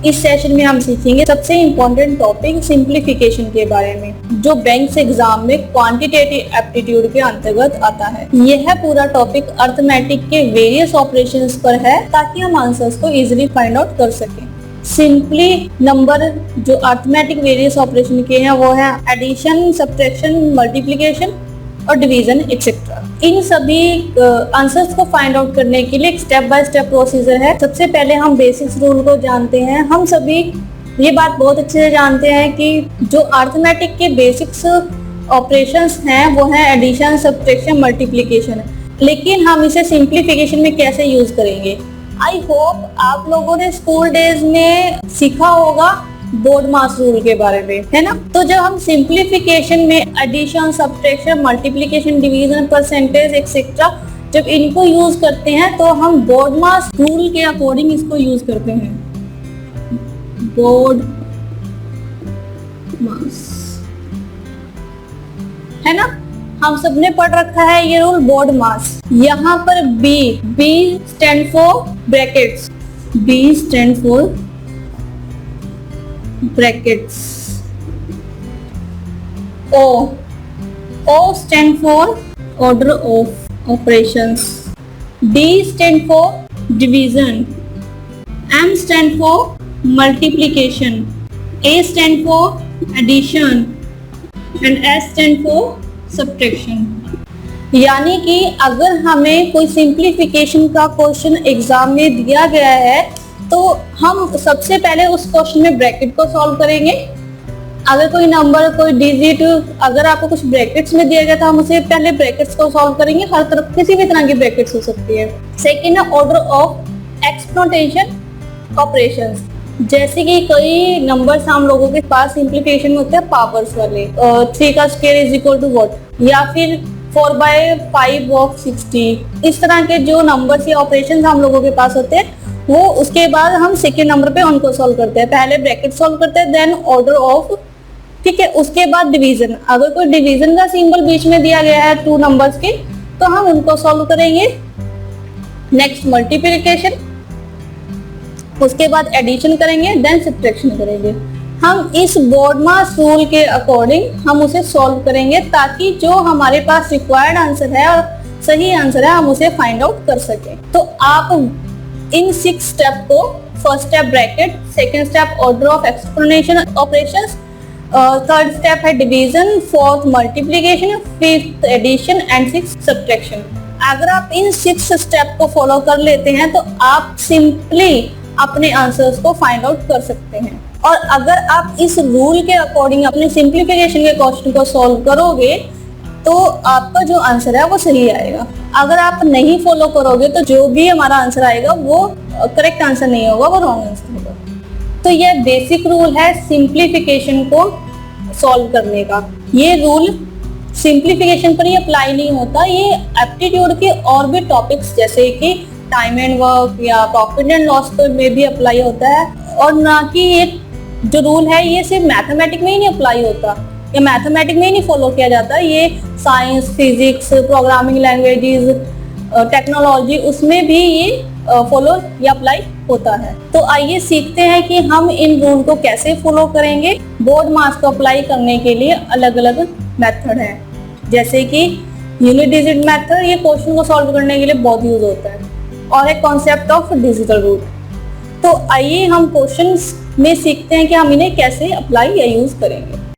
इस सेशन में हम सीखेंगे सबसे इम्पोर्टेंट टॉपिक सिंप्लीफिकेशन के बारे में, जो बैंक्स एग्जाम में क्वांटिटेटिव एप्टीट्यूड के अंतर्गत आता है। यह पूरा टॉपिक अर्थमेटिक के वेरियस ऑपरेशंस पर है ताकि हम आंसर्स को इजीली फाइंड आउट कर सकें। सिंपली नंबर जो अर्थमेटिक वेरियस ऑपरेशन के हैं वो है एडिशन, सब्ट्रैक्शन, मल्टीप्लिकेशन और डिवीजन एक्सेट्रा। इन सभी आंसर्स को फाइंड आउट करने के लिए एक स्टेप बाय स्टेप प्रोसीजर है। सबसे पहले हम बेसिक्स रूल को जानते हैं। हम सभी ये बात बहुत अच्छे से जानते हैं कि जो अर्थमेटिक के बेसिक्स ऑपरेशंस हैं वो है एडिशन, सब्ट्रैक्शन, मल्टीप्लिकेशन। लेकिन हम इसे सिंप्लीफिकेशन में कैसे यूज करेंगे? आई होप आप लोगों ने स्कूल डेज में सीखा होगा बोर्ड मास रूल के बारे में, है ना। तो जब हम सिंप्लीफिकेशन में addition, subtraction, multiplication, division, percentage etcetera जब इनको यूज करते हैं तो हम बोर्ड मास रूल के अकॉर्डिंग इसको यूज करते हैं। बोर्ड मास, है ना, हम सबने पढ़ रखा है ये रूल बोर्ड मास। यहाँ पर B stand for brackets, B stand for brackets, O stand for order of operations, D stand for division, M stand for multiplication, A stand for addition and S stand for subtraction। यानी कि अगर हमें कोई simplification का question exam में दिया गया है तो हम सबसे पहले उस क्वेश्चन में ब्रैकेट को सॉल्व करेंगे। अगर कोई नंबर, कोई डिजिट अगर आपको कुछ ब्रैकेट्स में दिया गया तो हम उसे पहले ब्रैकेट्स को सॉल्व करेंगे। हर तरफ किसी भी तरह की ब्रैकेट्स हो सकती है। सेकेंड है ऑर्डर ऑफ एक्सपोनेंशियल ऑपरेशंस। जैसे कि कई नंबर्स हम लोगों के पास सिंप्लीफिकेशन में होते हैं पावर्स वाले, 3 का square is equal to what, या फिर 4/5 ऑफ 60। इस तरह के जो नंबर्स या ऑपरेशंस हम लोगों के पास होते हैं वो उसके बाद हम सेकेंड नंबर पे उनको सॉल्व करते हैं। पहले ब्रैकेट सॉल्व करते हैं, देन ऑर्डर ऑफ, ठीक है। उसके बाद डिवीजन, अगर कोई डिवीजन का सिंबल बीच में दिया गया है 2 नंबर्स के तो हम उनको सॉल्व करेंगे। नेक्स्ट मल्टीप्लिकेशन, उसके बाद एडिशन करेंगे, देन सब्ट्रैक्शन करेंगे। हम इस बोर्ड मास रूल के अकॉर्डिंग हम उसे सॉल्व करेंगे ताकि जो हमारे पास रिक्वायर्ड आंसर है और सही आंसर है हम उसे फाइंड आउट कर सकें। तो आप इन 6 स्टेप को, first step bracket, second step order of exponential operations, third step है division, fourth multiplication, fifth addition and sixth subtraction. अगर आप इन 6 स्टेप को फॉलो कर लेते हैं तो आप सिंपली अपने आंसर्स को फाइंड आउट कर सकते हैं। और अगर आप इस रूल के अकॉर्डिंग अपने सिंप्लीफिकेशन के क्वेश्चन को सॉल्व करोगे तो आपका जो आंसर है वो सही आएगा। अगर आप नहीं फॉलो करोगे तो जो भी हमारा आंसर आएगा वो करेक्ट आंसर नहीं होगा, वो रॉन्ग आंसर होगा। तो ये बेसिक रूल है सिंप्लीफिकेशन को सॉल्व करने का। ये रूल सिंप्लीफिकेशन पर ही अप्लाई नहीं होता, ये एप्टीट्यूड के और भी टॉपिक्स जैसे कि टाइम एंड वर्क या प्रॉफिट एंड लॉस में भी अप्लाई होता है। और ना कि ये जो रूल है ये सिर्फ मैथमेटिक में ही नहीं अप्लाई होता या मैथमेटिक में ही नहीं फॉलो किया जाता, ये science, physics, programming languages, technology, उसमें भी ये फॉलो या अप्लाई होता है। तो आइए सीखते हैं कि हम इन रूल को कैसे फॉलो करेंगे। बोर्ड मास को अप्लाई करने के लिए अलग अलग मेथड हैं, जैसे कि यूनिट डिजिट मेथड, ये क्वेश्चन को सॉल्व करने के लिए बहुत यूज होता है, और एक कॉन्सेप्ट ऑफ डिजिटल रूट। तो आइए हम क्वेश्चंस में सीखते हैं कि हम इन्हें कैसे अप्लाई या यूज करेंगे।